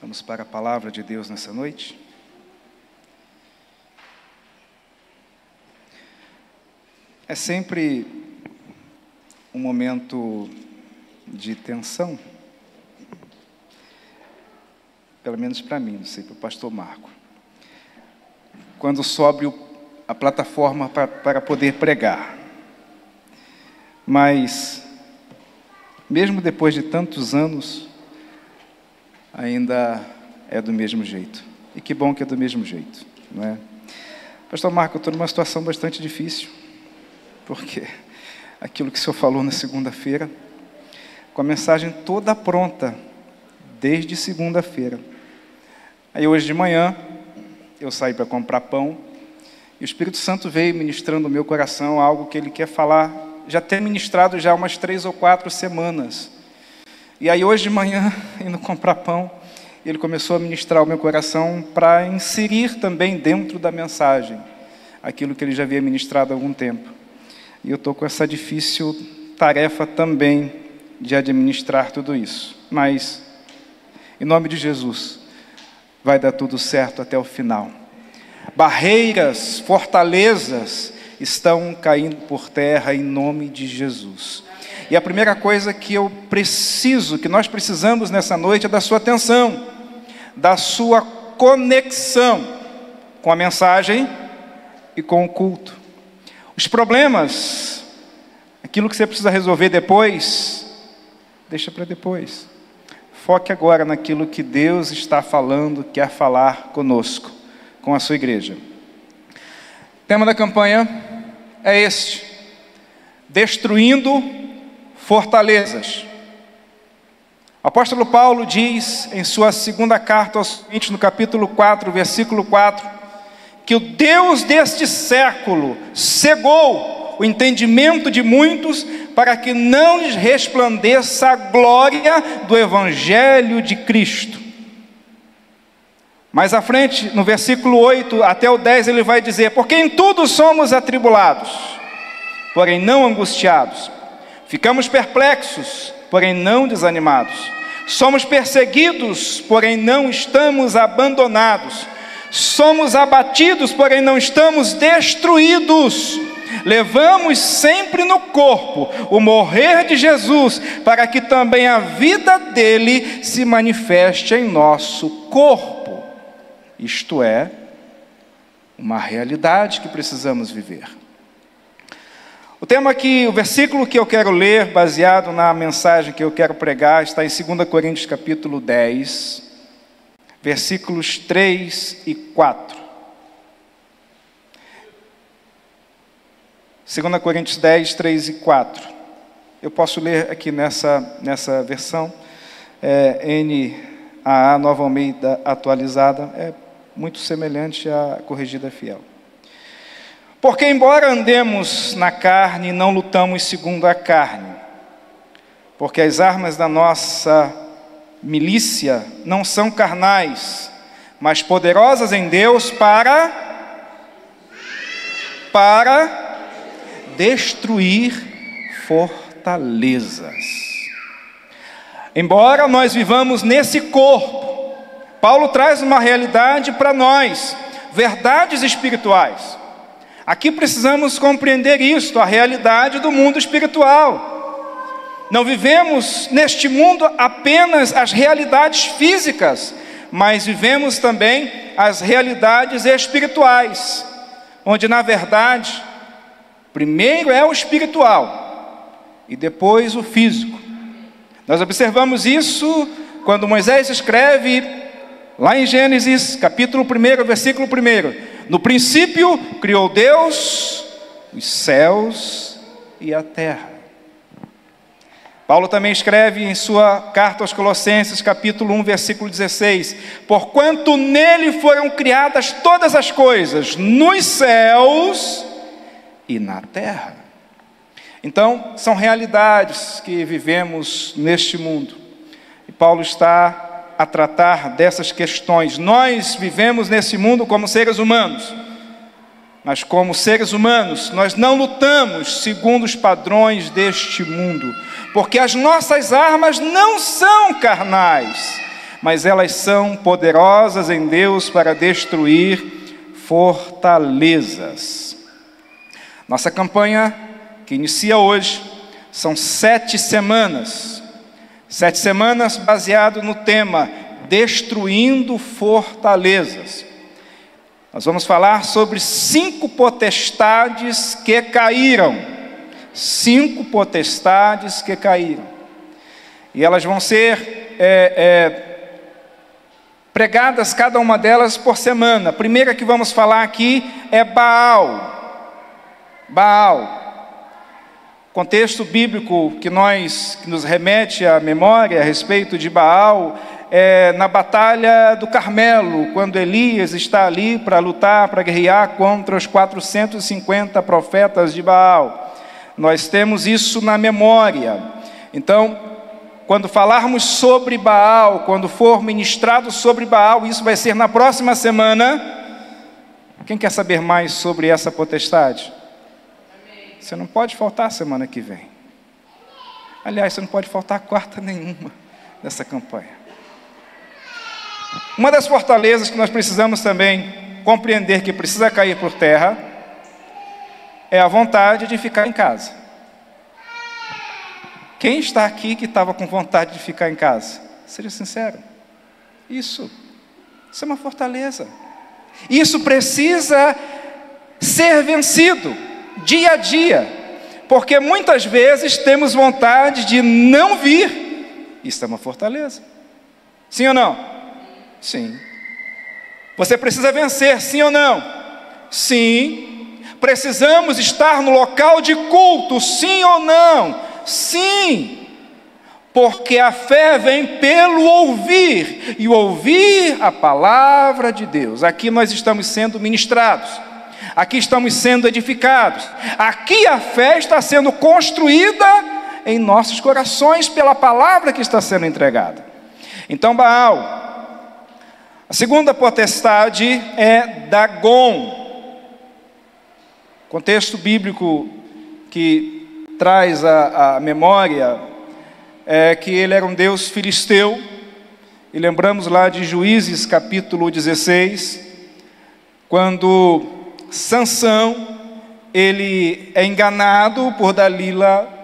Vamos para a palavra de Deus nessa noite. É sempre um momento de tensão, pelo menos para mim, não sei, para o pastor Marco, quando sobe a plataforma para poder pregar. Mas, mesmo depois de tantos anos, ainda é do mesmo jeito. E que bom que é do mesmo jeito, não é? Pastor Marco, eu estou numa situação bastante difícil, porque aquilo que o senhor falou na segunda-feira, com a mensagem toda pronta, desde segunda-feira. Aí hoje de manhã, eu saí para comprar pão, e o Espírito Santo veio ministrando no meu coração algo que Ele quer falar, já tem ministrado já umas 3 ou 4 semanas. E aí hoje de manhã, indo comprar pão, Ele começou a ministrar o meu coração para inserir também dentro da mensagem aquilo que Ele já havia ministrado há algum tempo. E eu estou com essa difícil tarefa também de administrar tudo isso. Mas, em nome de Jesus, vai dar tudo certo até o final. Barreiras, fortalezas estão caindo por terra em nome de Jesus. E a primeira coisa que nós precisamos nessa noite é da sua atenção, da sua conexão com a mensagem e com o culto. Os problemas, aquilo que você precisa resolver depois, deixa para depois. Foque agora naquilo que Deus está falando, quer falar conosco, com a sua igreja. O tema da campanha é este: destruindo fortalezas. O apóstolo Paulo diz em sua segunda carta aos Coríntios, no capítulo 4, versículo 4, que o Deus deste século cegou o entendimento de muitos para que não lhes resplandeça a glória do Evangelho de Cristo. Mais à frente, no versículo 8 até o 10, ele vai dizer: porque em tudo somos atribulados, porém não angustiados. Ficamos perplexos, porém não desanimados. Somos perseguidos, porém não estamos abandonados. Somos abatidos, porém não estamos destruídos. Levamos sempre no corpo o morrer de Jesus, para que também a vida dele se manifeste em nosso corpo. Isto é, uma realidade que precisamos viver. O versículo que eu quero ler, baseado na mensagem que eu quero pregar, está em 2 Coríntios capítulo 10, versículos 3 e 4. 2 Coríntios 10, 3 e 4. Eu posso ler aqui nessa versão, NAA, Nova Almeida Atualizada, é muito semelhante à Corrigida Fiel. Porque embora andemos na carne, não lutamos segundo a carne, porque as armas da nossa milícia não são carnais, mas poderosas em Deus para destruir fortalezas. Embora nós vivamos nesse corpo, Paulo traz uma realidade para nós, verdades espirituais. Aqui precisamos compreender isto, a realidade do mundo espiritual. Não vivemos neste mundo apenas as realidades físicas, mas vivemos também as realidades espirituais, onde na verdade, primeiro é o espiritual e depois o físico. Nós observamos isso quando Moisés escreve lá em Gênesis, capítulo 1, versículo 1. No princípio, criou Deus os céus e a terra. Paulo também escreve em sua carta aos Colossenses, capítulo 1, versículo 16. Porquanto nele foram criadas todas as coisas, nos céus e na terra. Então, são realidades que vivemos neste mundo. E Paulo está a tratar dessas questões. Nós vivemos nesse mundo como seres humanos, mas como seres humanos, nós não lutamos segundo os padrões deste mundo, porque as nossas armas não são carnais, mas elas são poderosas em Deus para destruir fortalezas. Nossa campanha, que inicia hoje, são 7 semanas. 7 semanas baseado no tema Destruindo Fortalezas. Nós vamos falar sobre 5 potestades que caíram. 5 potestades que caíram. E elas vão ser pregadas, cada uma delas, por semana. A primeira que vamos falar aqui é Baal. Baal. O contexto bíblico que nos remete à memória a respeito de Baal é na batalha do Carmelo, quando Elias está ali para lutar, para guerrear contra os 450 profetas de Baal. Nós temos isso na memória. Então, quando falarmos sobre Baal, quando for ministrado sobre Baal, isso vai ser na próxima semana. Quem quer saber mais sobre essa potestade? Você não pode faltar semana que vem. Aliás, você não pode faltar quarta nenhuma dessa campanha. Uma das fortalezas que nós precisamos também compreender que precisa cair por terra é a vontade de ficar em casa. Quem está aqui que estava com vontade de ficar em casa? Seja sincero. Isso é uma fortaleza. Isso precisa ser vencido dia a dia, porque muitas vezes temos vontade de não vir. Isso é uma fortaleza. Sim ou não? Sim. Você precisa vencer, sim ou não? Sim. Precisamos estar no local de culto, sim ou não? Sim. Porque a fé vem pelo ouvir, e ouvir a palavra de Deus. Aqui nós estamos sendo ministrados, aqui estamos sendo edificados, aqui a fé está sendo construída em nossos corações pela palavra que está sendo entregada. Então, Baal. A segunda potestade é Dagon. O contexto bíblico que traz a memória é que ele era um deus filisteu. E lembramos lá de Juízes capítulo 16, quando Sansão, ele é enganado por Dalila,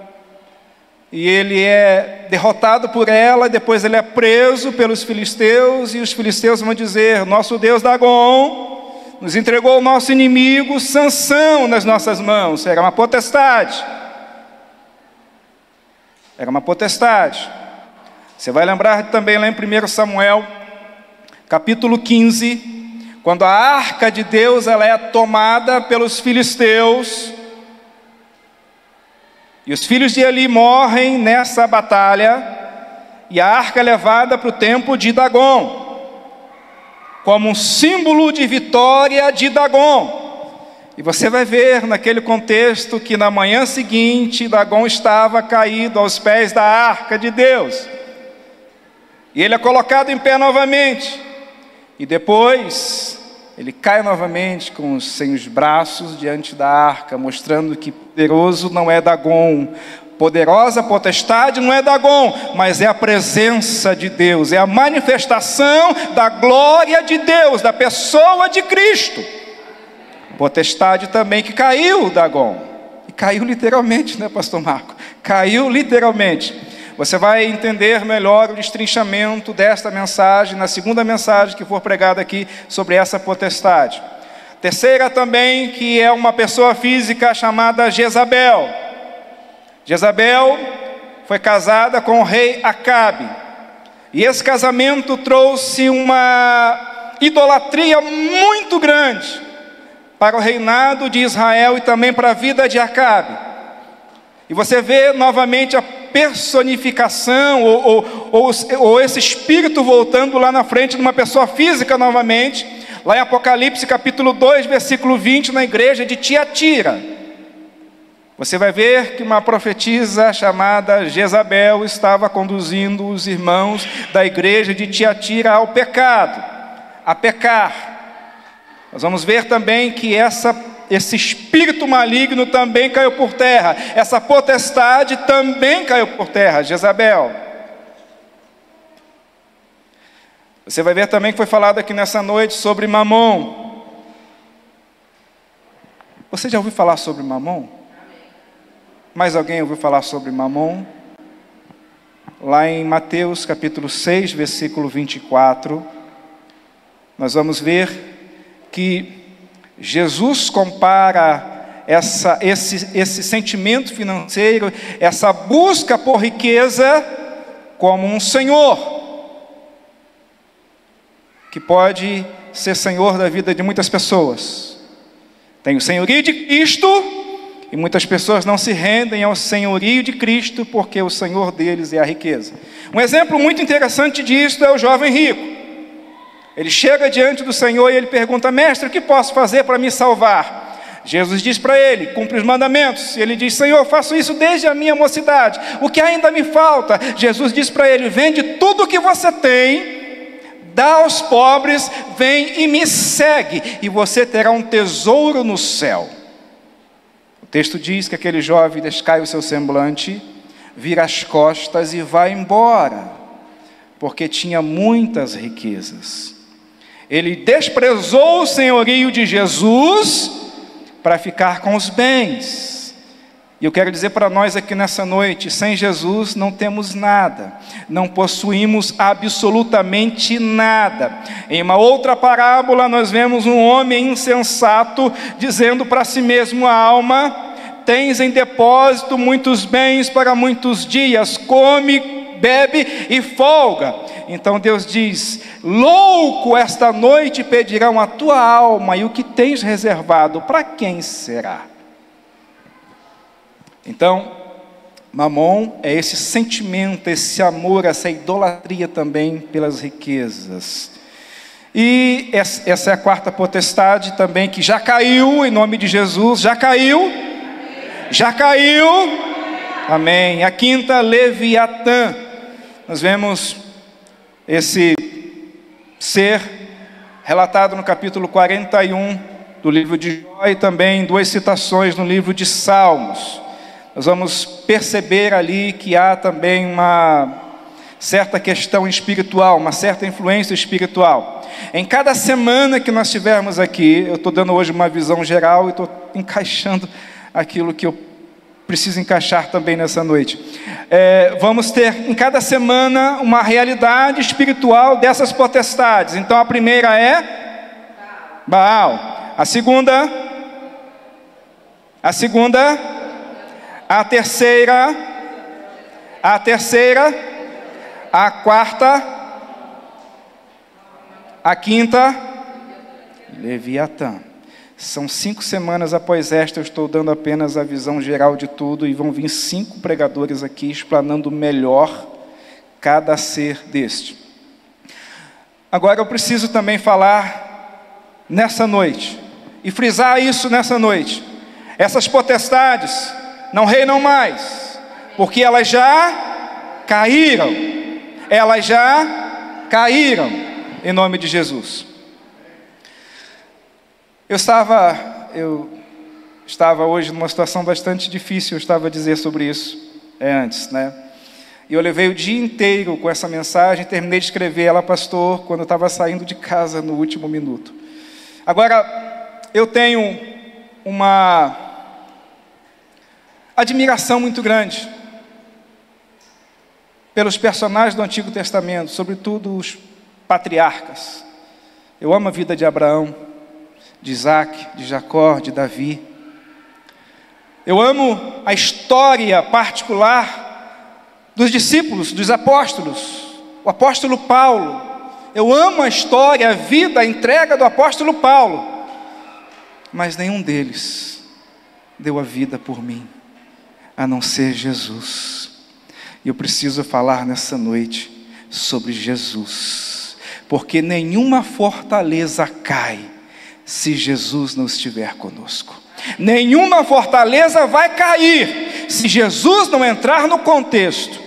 e ele é derrotado por ela, depois ele é preso pelos filisteus, e os filisteus vão dizer: nosso Deus Dagon nos entregou o nosso inimigo Sansão nas nossas mãos. Era uma potestade. Era uma potestade. Você vai lembrar também lá em 1 Samuel, capítulo 15, quando a arca de Deus ela é tomada pelos filisteus, e os filhos de Eli morrem nessa batalha, e a arca é levada para o templo de Dagon, como um símbolo de vitória de Dagon. E você vai ver naquele contexto que na manhã seguinte, Dagon estava caído aos pés da arca de Deus. E ele é colocado em pé novamente. E depois ele cai novamente sem os braços diante da arca, mostrando que poderoso não é Dagon, poderosa potestade não é Dagon, mas é a presença de Deus, é a manifestação da glória de Deus, da pessoa de Cristo. Potestade também que caiu, Dagon, e caiu literalmente, né, pastor Marco? Caiu literalmente. Você vai entender melhor o destrinchamento desta mensagem, na segunda mensagem que for pregada aqui sobre essa potestade. Terceira também, que é uma pessoa física chamada Jezabel. Jezabel foi casada com o rei Acabe. E esse casamento trouxe uma idolatria muito grande para o reinado de Israel e também para a vida de Acabe. E você vê novamente a personificação ou esse espírito voltando lá na frente de uma pessoa física novamente, lá em Apocalipse capítulo 2, versículo 20, na igreja de Tiatira. Você vai ver que uma profetisa chamada Jezabel estava conduzindo os irmãos da igreja de Tiatira ao pecado, a pecar. Nós vamos ver também que esse espírito maligno também caiu por terra. Essa potestade também caiu por terra, Jezabel. Você vai ver também que foi falado aqui nessa noite sobre Mamon. Você já ouviu falar sobre Mamon? Mais alguém ouviu falar sobre Mamon? Lá em Mateus capítulo 6, versículo 24, nós vamos ver que Jesus compara esse sentimento financeiro, essa busca por riqueza, como um senhor, que pode ser senhor da vida de muitas pessoas. Tem o senhorio de Cristo, e muitas pessoas não se rendem ao senhorio de Cristo, porque o senhor deles é a riqueza. Um exemplo muito interessante disso é o jovem rico. Ele chega diante do Senhor e ele pergunta: mestre, o que posso fazer para me salvar? Jesus diz para ele: cumpre os mandamentos. E ele diz: Senhor, faço isso desde a minha mocidade, o que ainda me falta? Jesus diz para ele: vende tudo o que você tem, dá aos pobres, vem e me segue, e você terá um tesouro no céu. O texto diz que aquele jovem descai o seu semblante, vira as costas e vai embora, porque tinha muitas riquezas. Ele desprezou o senhorio de Jesus para ficar com os bens. E eu quero dizer para nós aqui nessa noite: sem Jesus não temos nada, não possuímos absolutamente nada. Em uma outra parábola nós vemos um homem insensato dizendo para si mesmo: a alma, tens em depósito muitos bens para muitos dias, come, bebe e folga. Então Deus diz: louco, esta noite pedirão a tua alma, e o que tens reservado, para quem será? Então, Mamon é esse sentimento, esse amor, essa idolatria também pelas riquezas. E essa é a quarta potestade também, que já caiu, em nome de Jesus. Já caiu? Já caiu? Amém. A quinta, Leviatã. Nós vemos esse ser relatado no capítulo 41 do livro de Jó, e também duas citações no livro de Salmos. Nós vamos perceber ali que há também uma certa questão espiritual, uma certa influência espiritual. Em cada semana que nós tivermos aqui, eu estou dando hoje uma visão geral e estou encaixando aquilo que eu preciso encaixar também nessa noite. Vamos ter em cada semana uma realidade espiritual dessas potestades. Então a primeira é Baal. A segunda, a terceira, a quarta, a quinta, Leviatã. São 5 semanas após esta, eu estou dando apenas a visão geral de tudo, e vão vir 5 pregadores aqui explanando melhor cada ser deste. Agora eu preciso também falar nessa noite, e frisar isso nessa noite: essas potestades não reinam mais, porque elas já caíram. Elas já caíram, em nome de Jesus. Eu estava hoje numa situação bastante difícil. Eu estava a dizer sobre isso antes, né? E eu levei o dia inteiro com essa mensagem, terminei de escrever ela, pastor, quando eu estava saindo de casa no último minuto. Agora, eu tenho uma admiração muito grande pelos personagens do Antigo Testamento, sobretudo os patriarcas. Eu amo a vida de Abraão, de Isaac, de Jacó, de Davi. Eu amo a história particular dos discípulos, dos apóstolos, o apóstolo Paulo. Eu amo a história, a vida, a entrega do apóstolo Paulo. Mas nenhum deles deu a vida por mim, a não ser Jesus. E eu preciso falar nessa noite sobre Jesus, porque nenhuma fortaleza cai se Jesus não estiver conosco. Nenhuma fortaleza vai cair se Jesus não entrar no contexto.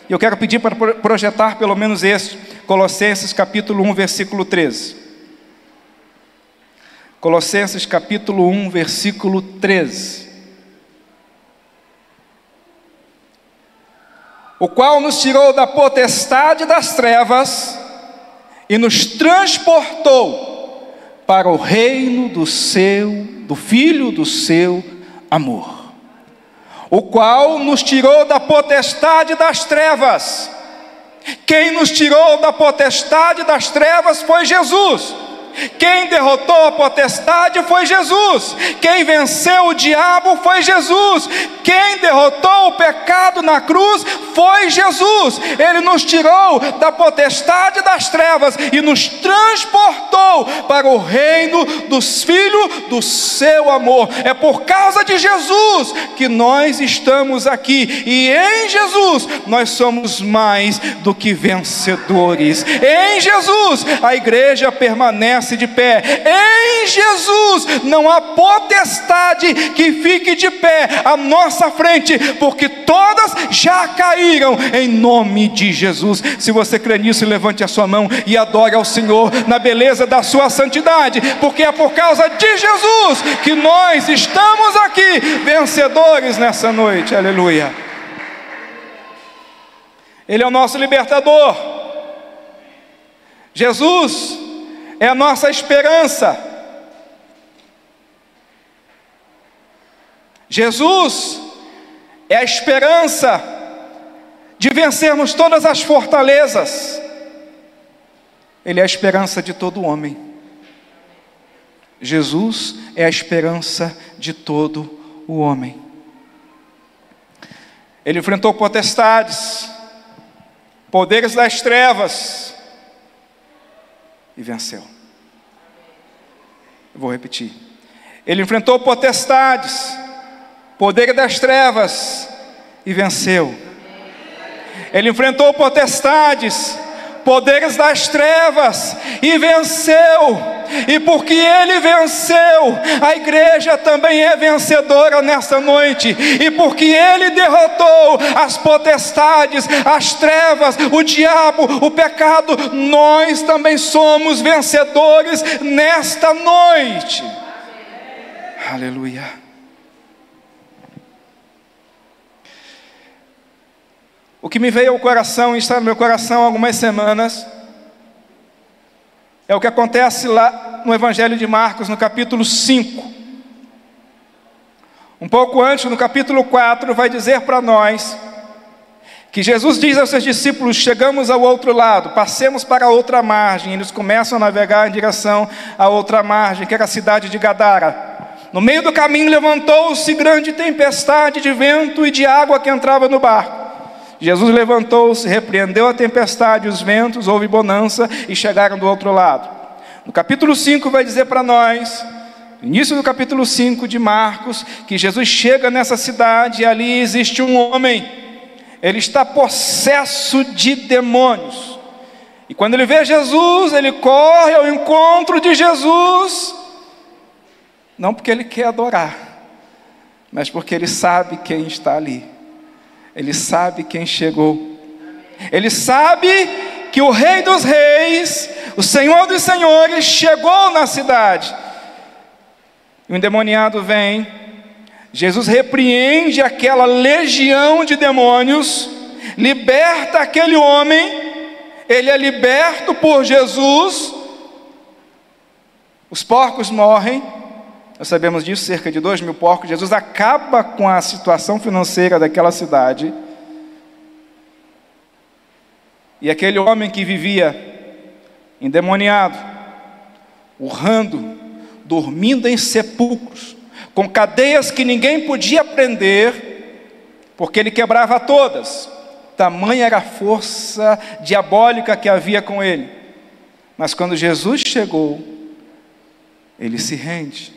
E eu quero pedir para projetar pelo menos este, Colossenses capítulo 1, versículo 13. Colossenses capítulo 1, versículo 13. O qual nos tirou da potestade das trevas e nos transportou para o reino do Filho do seu amor, o qual nos tirou da potestade das trevas. Quem nos tirou da potestade das trevas foi Jesus. Quem derrotou a potestade foi Jesus. Quem venceu o diabo foi Jesus. Quem derrotou o pecado na cruz foi Jesus. Ele nos tirou da potestade das trevas e nos transportou para o reino dos filhos do seu amor. É por causa de Jesus que nós estamos aqui, e em Jesus nós somos mais do que vencedores. Em Jesus a igreja permanece de pé. Em Jesus não há potestade que fique de pé à nossa frente, porque todas já caíram em nome de Jesus. Se você crê nisso, levante a sua mão e adore ao Senhor na beleza da sua santidade, porque é por causa de Jesus que nós estamos aqui vencedores nessa noite. Aleluia. Ele é o nosso libertador. Jesus é a nossa esperança. Jesus é a esperança de vencermos todas as fortalezas. Ele é a esperança de todo homem. Jesus é a esperança de todo o homem. Ele enfrentou potestades, poderes das trevas, e venceu. Eu vou repetir. Ele enfrentou potestades, poder das trevas, e venceu. Ele enfrentou potestades, poderes das trevas, e venceu. E porque ele venceu, a igreja também é vencedora nessa noite. E porque ele derrotou as potestades, as trevas, o diabo, o pecado, nós também somos vencedores nesta noite. Aleluia. O que me veio ao coração e está no meu coração há algumas semanas é o que acontece lá no Evangelho de Marcos, no capítulo 5. Um pouco antes, no capítulo 4, vai dizer para nós que Jesus diz aos seus discípulos: chegamos ao outro lado, passemos para a outra margem. Eles começam a navegar em direção à outra margem, que era a cidade de Gadara. No meio do caminho levantou-se grande tempestade de vento e de água que entrava no barco. Jesus levantou-se, repreendeu a tempestade e os ventos, houve bonança e chegaram do outro lado. No capítulo 5 vai dizer para nós, início do capítulo 5 de Marcos, que Jesus chega nessa cidade e ali existe um homem. Ele está possesso de demônios. E quando ele vê Jesus, ele corre ao encontro de Jesus, não porque ele quer adorar, mas porque ele sabe quem está ali. Ele sabe quem chegou. Ele sabe que o Rei dos Reis, o Senhor dos Senhores, chegou na cidade. E o endemoniado vem. Jesus repreende aquela legião de demônios, liberta aquele homem. Ele é liberto por Jesus. Os porcos morrem. Nós sabemos disso, cerca de 2.000 porcos. Jesus acaba com a situação financeira daquela cidade. E aquele homem que vivia endemoniado, urrando, dormindo em sepulcros, com cadeias que ninguém podia prender, porque ele quebrava todas. Tamanha era a força diabólica que havia com ele. Mas quando Jesus chegou, ele se rende.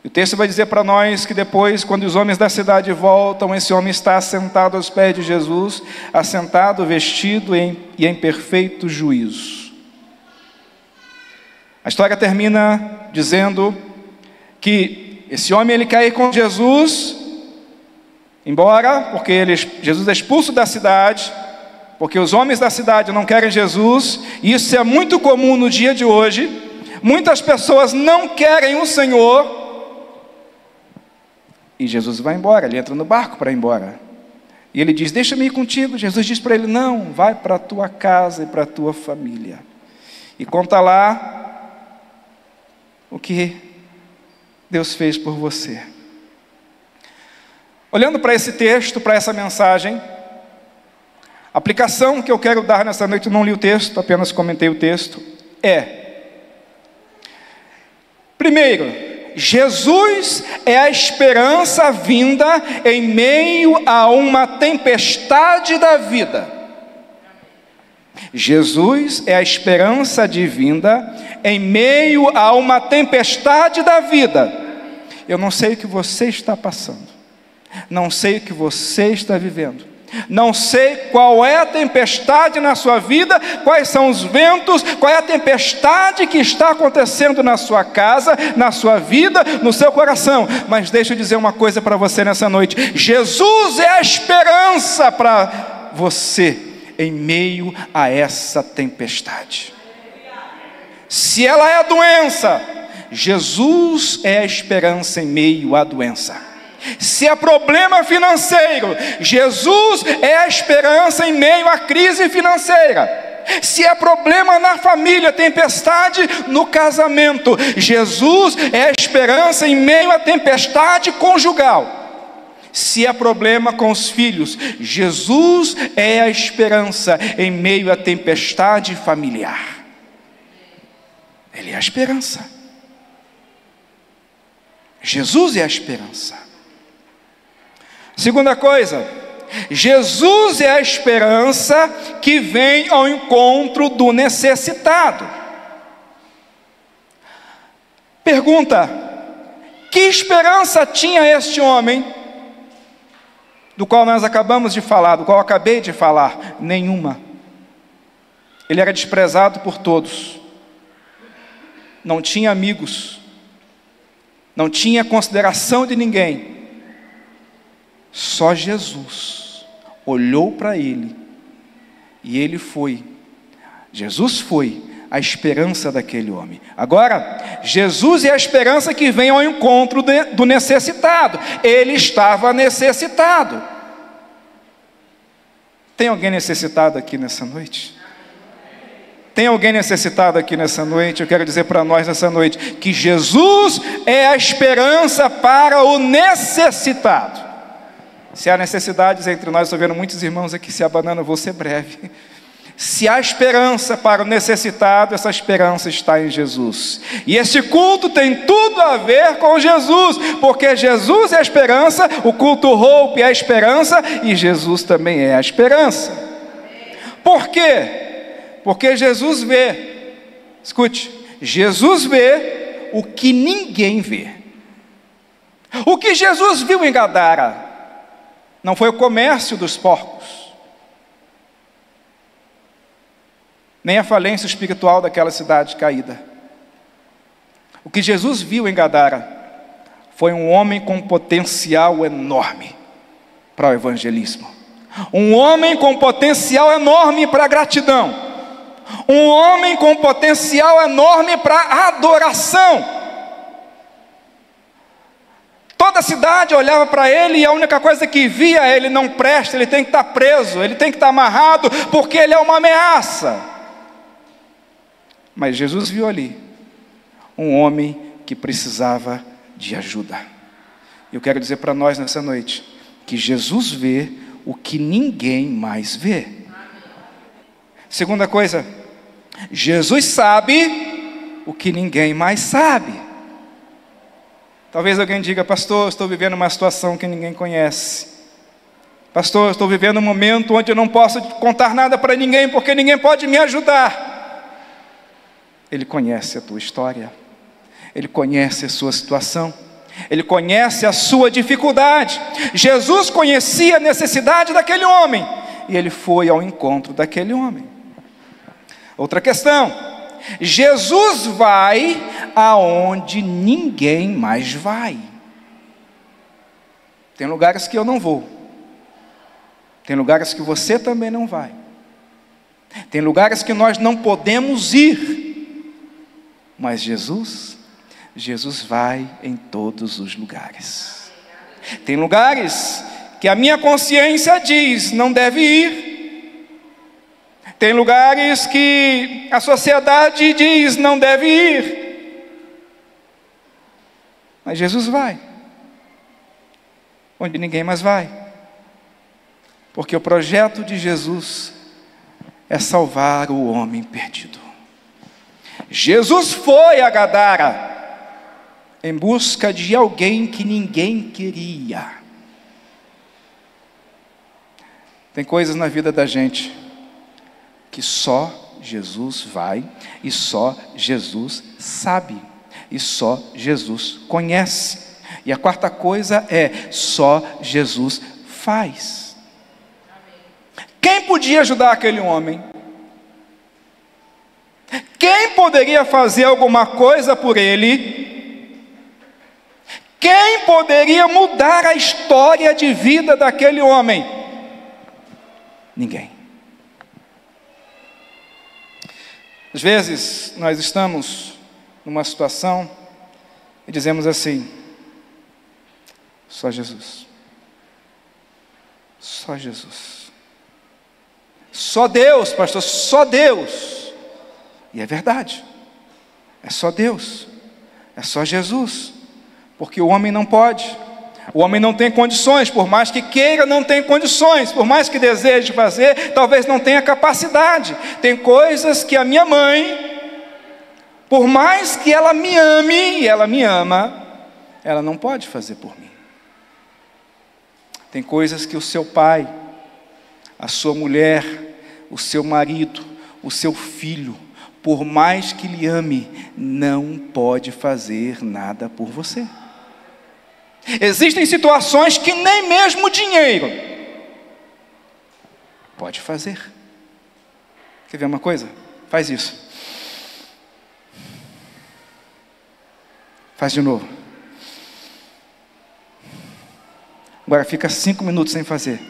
O texto vai dizer para nós que depois, quando os homens da cidade voltam, esse homem está assentado aos pés de Jesus, assentado, vestido e em perfeito juízo. A história termina dizendo que esse homem, ele quer ir com Jesus embora, porque Jesus é expulso da cidade, porque os homens da cidade não querem Jesus, e isso é muito comum no dia de hoje. Muitas pessoas não querem o Senhor, e Jesus vai embora, ele entra no barco para ir embora. E ele diz: deixa-me ir contigo. Jesus diz para ele: não, vai para a tua casa e para a tua família. e conta lá o que Deus fez por você. Olhando para esse texto, para essa mensagem, a aplicação que eu quero dar nessa noite, eu não li o texto, apenas comentei o texto, primeiro, Jesus é a esperança vinda em meio a uma tempestade da vida. Jesus é a esperança divina em meio a uma tempestade da vida. Eu não sei o que você está passando, não sei o que você está vivendo, não sei qual é a tempestade na sua vida, quais são os ventos, qual é a tempestade que está acontecendo na sua casa, na sua vida, no seu coração. Mas deixa eu dizer uma coisa para você nessa noite: Jesus é a esperança para você em meio a essa tempestade. Se ela é a doença, Jesus é a esperança em meio à doença. Se é problema financeiro, Jesus é a esperança em meio à crise financeira. Se é problema na família, tempestade no casamento, Jesus é a esperança em meio à tempestade conjugal. Se é problema com os filhos, Jesus é a esperança em meio à tempestade familiar. Ele é a esperança. Jesus é a esperança. Segunda coisa, Jesus é a esperança que vem ao encontro do necessitado. Pergunta: que esperança tinha este homem, do qual nós acabamos de falar, do qual acabei de falar? Nenhuma. Ele era desprezado por todos, não tinha amigos, não tinha consideração de ninguém. Só Jesus olhou para ele e ele foi. Jesus foi a esperança daquele homem. Agora, Jesus é a esperança que vem ao encontro do necessitado. Ele estava necessitado. Tem alguém necessitado aqui nessa noite? Tem alguém necessitado aqui nessa noite? Eu quero dizer para nós nessa noite que Jesus é a esperança para o necessitado. Se há necessidades entre nós, estou vendo muitos irmãos aqui se abanando, eu vou ser breve. Se há esperança para o necessitado, essa esperança está em Jesus. E esse culto tem tudo a ver com Jesus, porque Jesus é a esperança, o culto Hope é a esperança, e Jesus também é a esperança. Por quê? Porque Jesus vê, escute, Jesus vê o que ninguém vê. O que Jesus viu em Gadara não foi o comércio dos porcos, nem a falência espiritual daquela cidade caída. O que Jesus viu em Gadara foi um homem com potencial enorme para o evangelismo, um homem com potencial enorme para a gratidão, um homem com potencial enorme para a adoração. Toda a cidade olhava para ele e a única coisa que via: ele não presta, ele tem que estar preso, ele tem que estar amarrado, porque ele é uma ameaça. Mas Jesus viu ali um homem que precisava de ajuda. Eu quero dizer para nós nessa noite que Jesus vê o que ninguém mais vê. Segunda coisa, Jesus sabe o que ninguém mais sabe. Talvez alguém diga: pastor, estou vivendo uma situação que ninguém conhece. Pastor, estou vivendo um momento onde eu não posso contar nada para ninguém, porque ninguém pode me ajudar. Ele conhece a tua história, Ele conhece a sua situação, Ele conhece a sua dificuldade. Jesus conhecia a necessidade daquele homem, e Ele foi ao encontro daquele homem. Outra questão: Jesus vai aonde ninguém mais vai. Tem lugares que eu não vou, tem lugares que você também não vai, tem lugares que nós não podemos ir, mas Jesus vai em todos os lugares. Tem lugares que a minha consciência diz: não deve ir. Tem lugares que a sociedade diz não deve ir, mas Jesus vai, onde ninguém mais vai, porque o projeto de Jesus é salvar o homem perdido. Jesus foi a Gadara em busca de alguém que ninguém queria. Tem coisas na vida da gente que só Jesus vai, e só Jesus sabe, e só Jesus conhece. E a quarta coisa é, só Jesus faz. Quem podia ajudar aquele homem? Quem poderia fazer alguma coisa por ele? Quem poderia mudar a história de vida daquele homem? Ninguém. Às vezes, nós estamos numa situação e dizemos assim: só Jesus. Só Jesus. Só Deus, pastor, só Deus. E é verdade. É só Deus. É só Jesus. Porque o homem não pode. O homem não tem condições, por mais que queira, não tem condições, por mais que deseje fazer, talvez não tenha capacidade. Tem coisas que a minha mãe, por mais que ela me ame, e ela me ama, ela não pode fazer por mim. Tem coisas que o seu pai, a sua mulher, o seu marido, o seu filho, por mais que lhe ame, não pode fazer nada por você. Existem situações que nem mesmo dinheiro pode fazer. Quer ver uma coisa? Faz isso. Faz de novo. Agora fica 5 minutos sem fazer.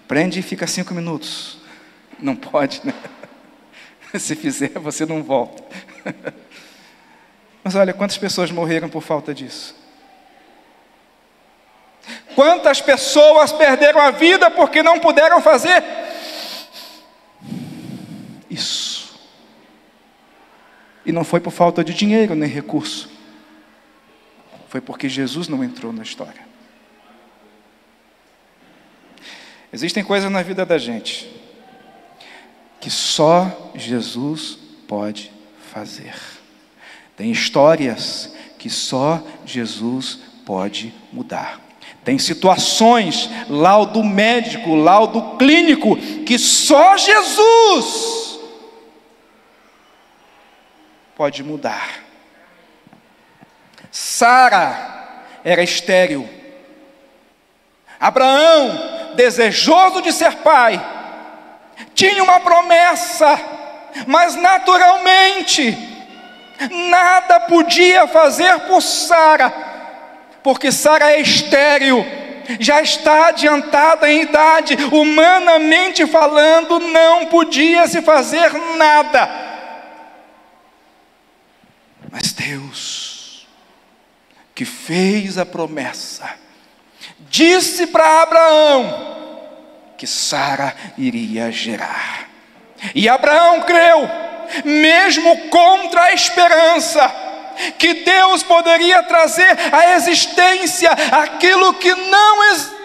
Prende e fica 5 minutos. Não pode, né? Se fizer, você não volta. Mas olha, quantas pessoas morreram por falta disso? Quantas pessoas perderam a vida porque não puderam fazer isso? E não foi por falta de dinheiro nem recurso. Foi porque Jesus não entrou na história. Existem coisas na vida da gente que só Jesus pode fazer. Tem histórias que só Jesus pode mudar. Tem situações, laudo médico, laudo clínico, que só Jesus pode mudar. Sara era estéril. Abraão, desejoso de ser pai, tinha uma promessa, mas naturalmente nada podia fazer por Sara, porque Sara é estéril, já está adiantada em idade, humanamente falando, não podia se fazer nada. Mas Deus, que fez a promessa, disse para Abraão que Sara iria gerar. E Abraão creu, mesmo contra a esperança, que Deus poderia trazer à existência aquilo que não existe.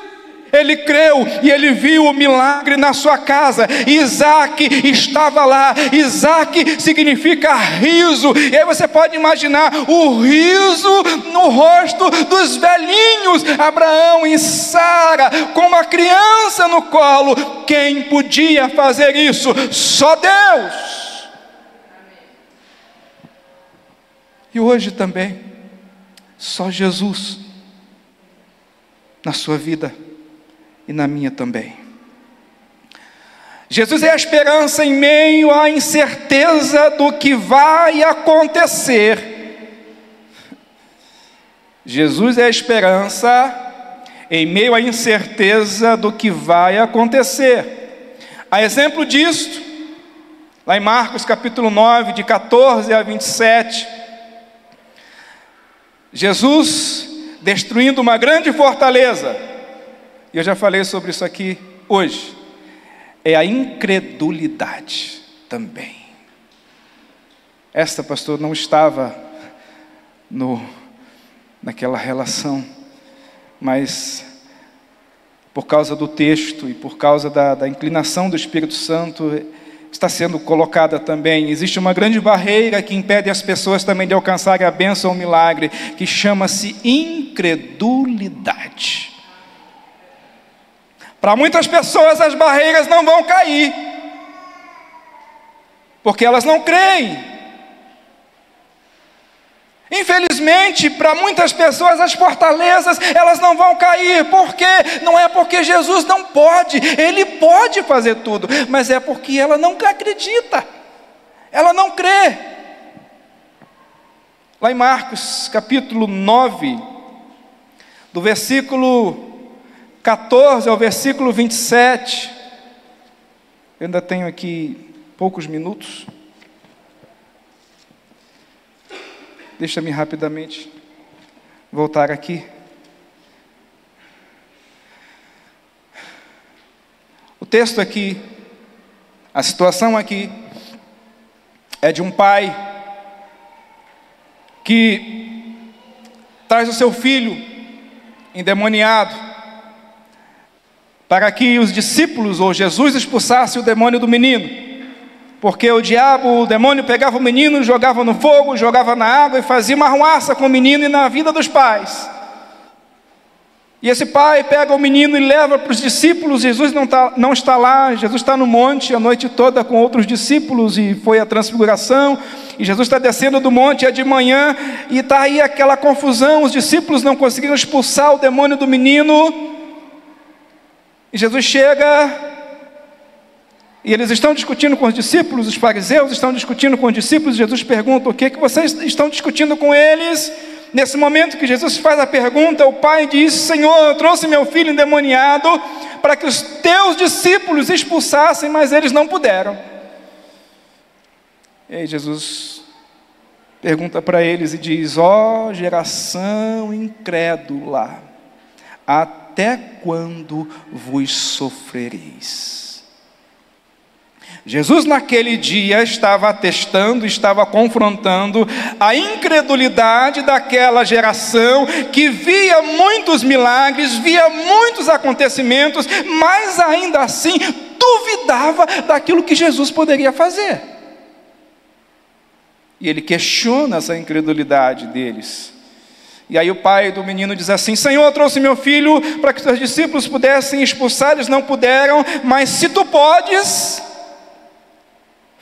Ele creu e ele viu o milagre na sua casa. Isaac estava lá. Isaac significa riso. E aí você pode imaginar o riso no rosto dos velhinhos, Abraão e Sara, com uma criança no colo. Quem podia fazer isso? Só Deus. E hoje também, só Jesus, na sua vida e na minha também. Jesus é a esperança em meio à incerteza do que vai acontecer. Jesus é a esperança em meio à incerteza do que vai acontecer. A exemplo disto, lá em Marcos capítulo 9, de 14 a 27, Jesus destruindo uma grande fortaleza, e eu já falei sobre isso aqui hoje. é a incredulidade também. Esta, pastor, não estava naquela relação, mas por causa do texto e por causa da inclinação do Espírito Santo, está sendo colocada também. Existe uma grande barreira que impede as pessoas também de alcançarem a bênção ou o milagre, que chama-se incredulidade. Para muitas pessoas as barreiras não vão cair, porque elas não creem. Infelizmente, para muitas pessoas as fortalezas, elas não vão cair. Por quê? Não é porque Jesus não pode, Ele pode fazer tudo, mas é porque ela não acredita, ela não crê. Lá em Marcos, capítulo 9, do versículo 14 ao versículo 27, eu ainda tenho aqui poucos minutos. Deixa-me rapidamente voltar aqui. O texto aqui, a situação aqui, é de um pai que traz o seu filho endemoniado para que os discípulos ou Jesus expulsasse o demônio do menino. Porque o demônio pegava o menino, jogava no fogo, jogava na água e fazia uma arruaça com o menino e na vida dos pais. E esse pai pega o menino e leva para os discípulos. Jesus não está lá, Jesus está no monte a noite toda com outros discípulos, e foi a transfiguração, e Jesus está descendo do monte, é de manhã, e está aí aquela confusão, os discípulos não conseguiram expulsar o demônio do menino, e Jesus chega, e eles estão discutindo com os discípulos, os fariseus estão discutindo com os discípulos, e Jesus pergunta: o que vocês estão discutindo com eles? Nesse momento que Jesus faz a pergunta, o pai diz: Senhor, eu trouxe meu filho endemoniado para que os teus discípulos expulsassem, mas eles não puderam. E aí Jesus pergunta para eles e diz: ó geração incrédula, até quando vos sofrereis? Jesus naquele dia estava atestando, estava confrontando a incredulidade daquela geração que via muitos milagres, via muitos acontecimentos, mas ainda assim duvidava daquilo que Jesus poderia fazer. E ele questiona essa incredulidade deles. E aí o pai do menino diz assim: Senhor, eu trouxe meu filho para que os teus discípulos pudessem expulsar, eles não puderam, mas se tu podes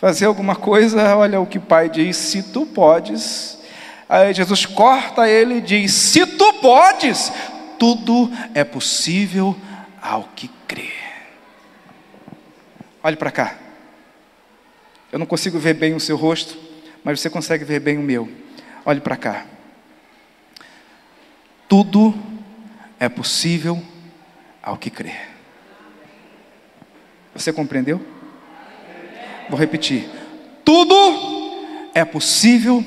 fazer alguma coisa, olha o que o pai diz: se tu podes. Aí Jesus corta ele e diz: se tu podes, tudo é possível ao que crê. Olhe para cá. Eu não consigo ver bem o seu rosto, mas você consegue ver bem o meu. Olhe para cá. Tudo é possível ao que crê. Você compreendeu? Vou repetir. Tudo é possível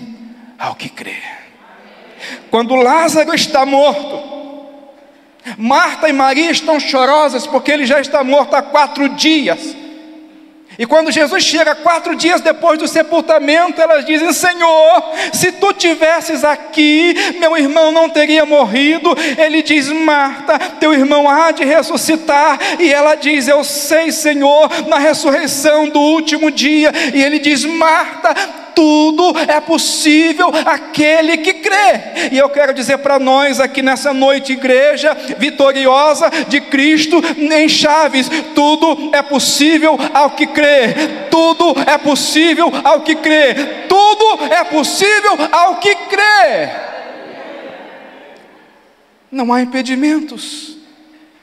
ao que crê. Quando Lázaro está morto, Marta e Maria estão chorosas porque ele já está morto há 4 dias. E quando Jesus chega 4 dias depois do sepultamento, elas dizem: Senhor, se tu tivesses aqui, meu irmão não teria morrido. Ele diz: Marta, teu irmão há de ressuscitar. E ela diz: eu sei, Senhor, na ressurreição do último dia. E ele diz: Marta, tudo é possível àquele que crê. E eu quero dizer para nós aqui nessa noite, igreja vitoriosa de Cristo em Chaves: tudo é possível ao que crê. Tudo é possível ao que crê. Tudo é possível ao que crê. Não há impedimentos.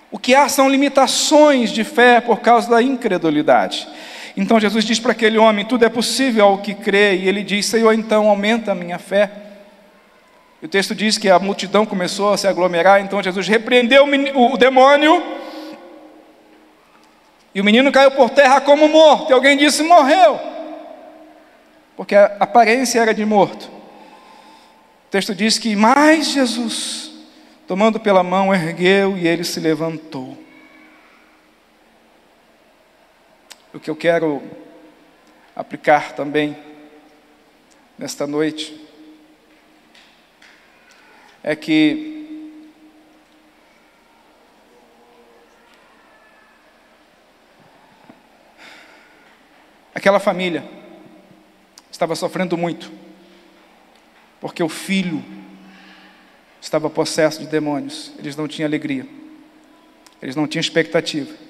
O que há são limitações de fé por causa da incredulidade. Então Jesus diz para aquele homem: tudo é possível ao que crê. E ele diz: Senhor, então aumenta a minha fé. E o texto diz que a multidão começou a se aglomerar. Então Jesus repreendeu o demônio, e o menino caiu por terra como morto. E alguém disse: morreu, porque a aparência era de morto. O texto diz que mais Jesus, tomando pela mão, ergueu, e ele se levantou. O que eu quero aplicar também nesta noite é que aquela família estava sofrendo muito, porque o filho estava possesso de demônios. Eles não tinham alegria, eles não tinham expectativa.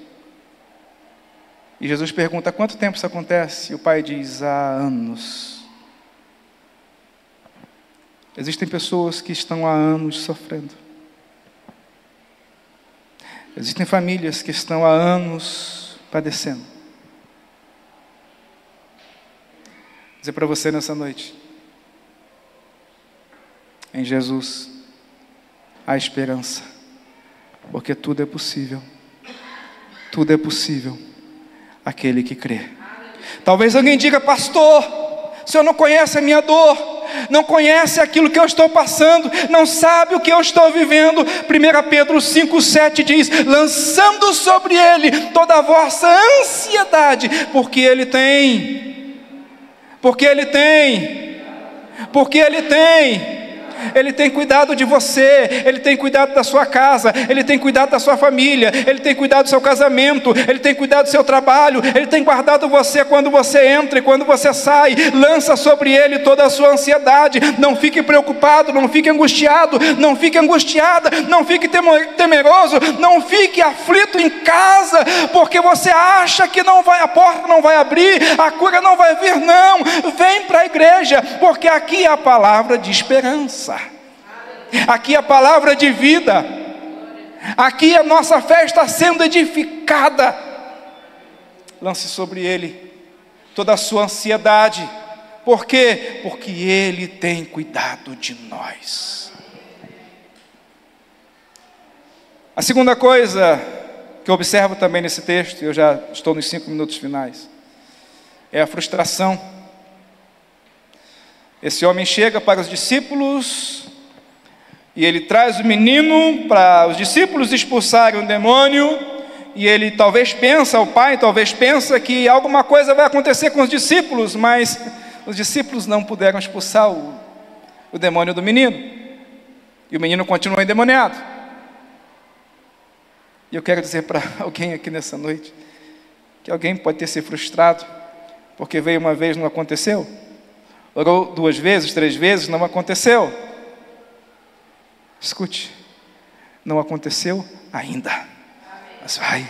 E Jesus pergunta: há quanto tempo isso acontece? E o pai diz: há anos. Existem pessoas que estão há anos sofrendo. Existem famílias que estão há anos padecendo. Vou dizer para você nessa noite: em Jesus há esperança, porque tudo é possível. Tudo é possível aquele que crê. Talvez alguém diga: pastor, o senhor não conhece a minha dor, não conhece aquilo que eu estou passando, não sabe o que eu estou vivendo. 1 Pedro 5,7 diz: lançando sobre ele toda a vossa ansiedade, porque ele tem, Ele tem cuidado de você, Ele tem cuidado da sua casa, Ele tem cuidado da sua família, Ele tem cuidado do seu casamento, Ele tem cuidado do seu trabalho, Ele tem guardado você quando você entra e quando você sai. Lança sobre Ele toda a sua ansiedade. Não fique preocupado, não fique angustiado, não fique angustiada, não fique temeroso, não fique aflito em casa, porque você acha que a porta não vai abrir, a cura não vai vir. Não, vem para a igreja, porque aqui é a palavra de esperança. Aqui a palavra de vida. Aqui a nossa fé está sendo edificada. Lance sobre Ele toda a sua ansiedade. Por quê? Porque Ele tem cuidado de nós. A segunda coisa que eu observo também nesse texto, e eu já estou nos 5 minutos finais, é a frustração. Esse homem chega para os discípulos e ele traz o menino para os discípulos expulsarem o demônio, e ele talvez pensa, o pai talvez pensa que alguma coisa vai acontecer com os discípulos, mas os discípulos não puderam expulsar o demônio do menino, e o menino continua endemoniado. E eu quero dizer para alguém aqui nessa noite, que alguém pode ter se frustrado, porque veio uma vez, não aconteceu. Orou 2 vezes, 3 vezes, não aconteceu. Escute, não aconteceu ainda, mas vai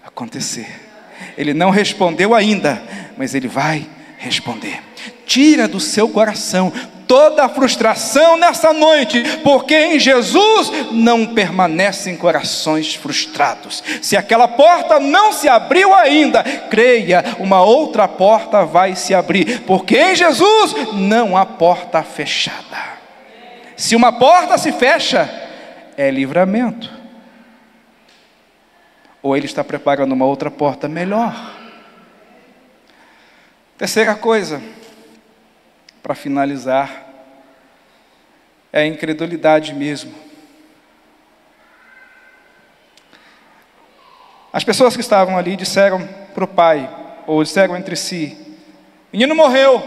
acontecer. Ele não respondeu ainda, mas ele vai responder. Tira do seu coração toda a frustração nessa noite, porque em Jesus não permanecem corações frustrados. Se aquela porta não se abriu ainda, creia, uma outra porta vai se abrir, porque em Jesus não há porta fechada. Se uma porta se fecha, é livramento, ou Ele está preparando uma outra porta melhor. Terceira coisa, para finalizar, é a incredulidade mesmo. As pessoas que estavam ali disseram para o pai, ou disseram entre si: menino morreu,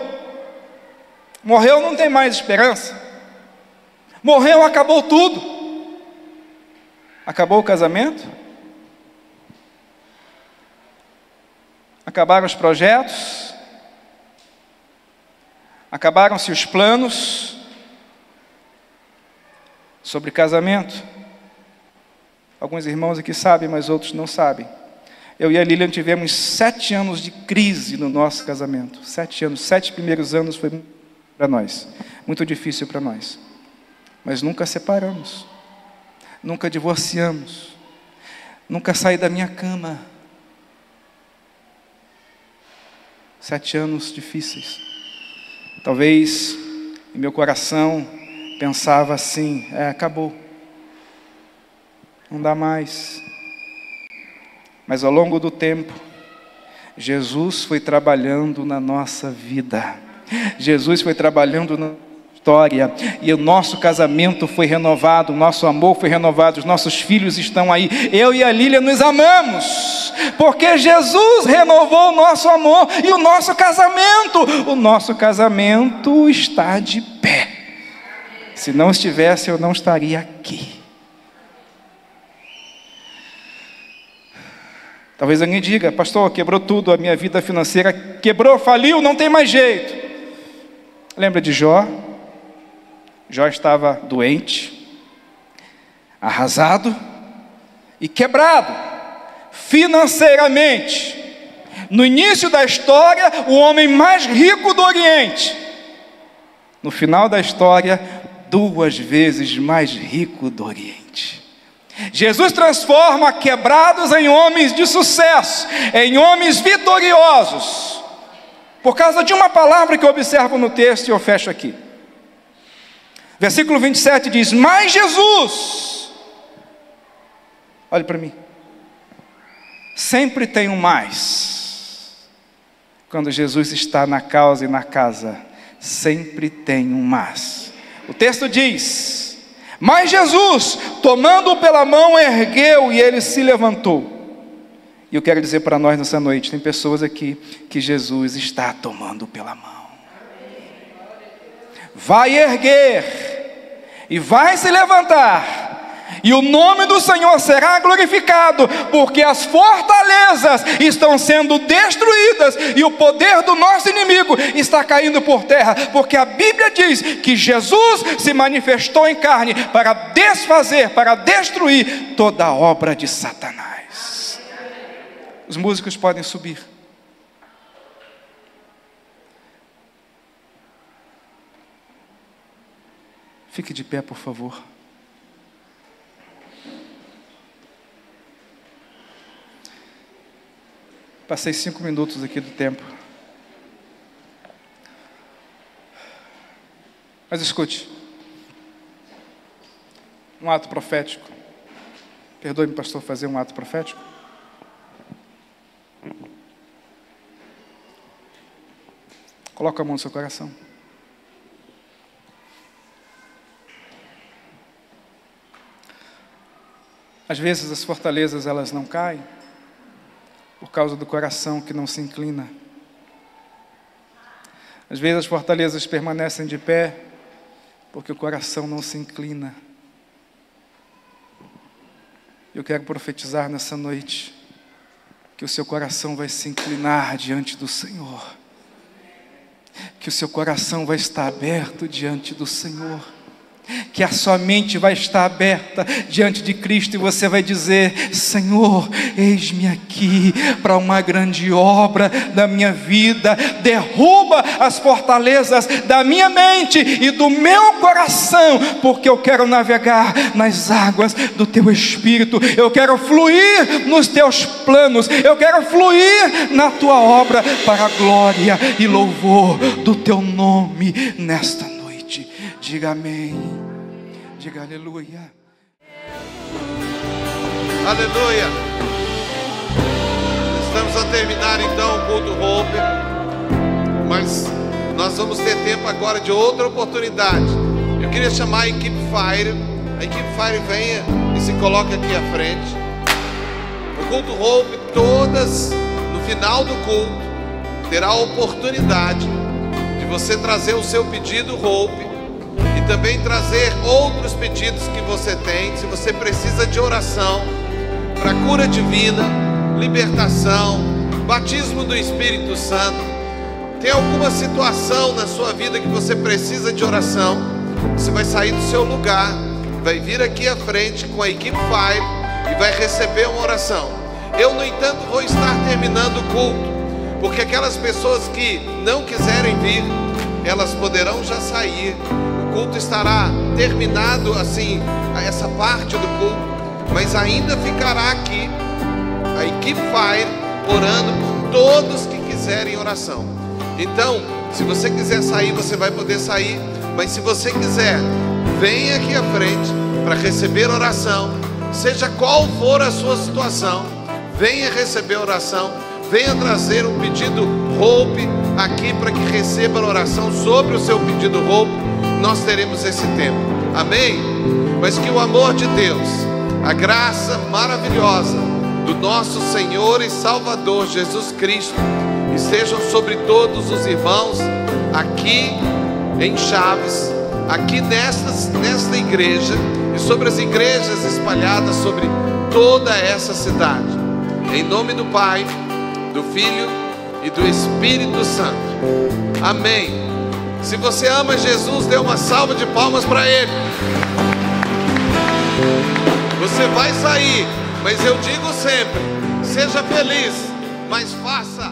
não tem mais esperança, morreu, acabou tudo. Acabou o casamento, acabaram os projetos, acabaram-se os planos sobre casamento. Alguns irmãos aqui sabem, mas outros não sabem. Eu e a Lilian tivemos 7 anos de crise no nosso casamento. 7 anos, 7 primeiros anos foi para nós, muito difícil para nós. Mas nunca separamos, nunca divorciamos, nunca saí da minha cama. 7 anos difíceis. Talvez em meu coração pensava assim: acabou, não dá mais. Mas ao longo do tempo, Jesus foi trabalhando na nossa vida. Jesus foi trabalhando no história, e o nosso casamento foi renovado, o nosso amor foi renovado, os nossos filhos estão aí. Eu e a Lília nos amamos, porque Jesus renovou o nosso amor e o nosso casamento. O nosso casamento está de pé. Se não estivesse, eu não estaria aqui. Talvez alguém diga: pastor, quebrou tudo, a minha vida financeira quebrou, faliu, não tem mais jeito. Lembra de Jó? Jó estava doente, arrasado e quebrado financeiramente. No início da história, o homem mais rico do Oriente. No final da história, 2 vezes mais rico do Oriente. Jesus transforma quebrados em homens de sucesso, em homens vitoriosos, por causa de uma palavra que eu observo no texto, e eu fecho aqui. Versículo 27 diz: mas Jesus, olhe para mim, sempre tem um mais. Quando Jesus está na causa e na casa, sempre tem um mais. O texto diz: mas Jesus, tomando-o pela mão, ergueu e ele se levantou. E eu quero dizer para nós nessa noite, tem pessoas aqui que Jesus está tomando pela mão. Vai erguer e vai se levantar, e o nome do Senhor será glorificado, porque as fortalezas estão sendo destruídas e o poder do nosso inimigo está caindo por terra, porque a Bíblia diz que Jesus se manifestou em carne para desfazer, para destruir toda a obra de Satanás. Os músicos podem subir. Fique de pé, por favor. Passei 5 minutos aqui do tempo. Mas escute. Um ato profético. Perdoe-me, pastor, fazer um ato profético. Coloca a mão no seu coração. Às vezes as fortalezas elas não caem por causa do coração que não se inclina. Às vezes as fortalezas permanecem de pé porque o coração não se inclina. Eu quero profetizar nessa noite que o seu coração vai se inclinar diante do Senhor, que o seu coração vai estar aberto diante do Senhor, que a sua mente vai estar aberta diante de Cristo e você vai dizer: Senhor, eis-me aqui para uma grande obra da minha vida, derruba as fortalezas da minha mente e do meu coração, porque eu quero navegar nas águas do teu Espírito, eu quero fluir nos teus planos, eu quero fluir na tua obra para a glória e louvor do teu nome nesta noite. Diga amém, diga aleluia. Aleluia. Estamos a terminar então o culto Hope, mas nós vamos ter tempo agora de outra oportunidade. Eu queria chamar a equipe Fire. A equipe Fire venha e se coloque aqui à frente. O culto Hope, todas no final do culto terá a oportunidade de você trazer o seu pedido Hope e também trazer outros pedidos que você tem. Se você precisa de oração para cura divina, libertação, batismo do Espírito Santo, tem alguma situação na sua vida que você precisa de oração, você vai sair do seu lugar, vai vir aqui à frente com a equipe Fire e vai receber uma oração. Eu, no entanto, vou estar terminando o culto, porque aquelas pessoas que não quiserem vir, elas poderão já sair. O culto estará terminado assim, essa parte do culto, mas ainda ficará aqui a equipe Fire orando por todos que quiserem oração. Então, se você quiser sair, você vai poder sair, mas se você quiser, venha aqui à frente para receber oração, seja qual for a sua situação, venha receber oração, venha trazer um pedido Hope aqui para que receba a oração sobre o seu pedido Hope. nós teremos esse tempo. Amém? Mas que o amor de Deus, a graça maravilhosa do nosso Senhor e Salvador Jesus Cristo estejam sobre todos os irmãos aqui em Chaves, aqui nesta igreja e sobre as igrejas espalhadas sobre toda essa cidade. Em nome do Pai, do Filho e do Espírito Santo. Amém. Se você ama Jesus, dê uma salva de palmas para Ele. Você vai sair, mas eu digo sempre: seja feliz, mas faça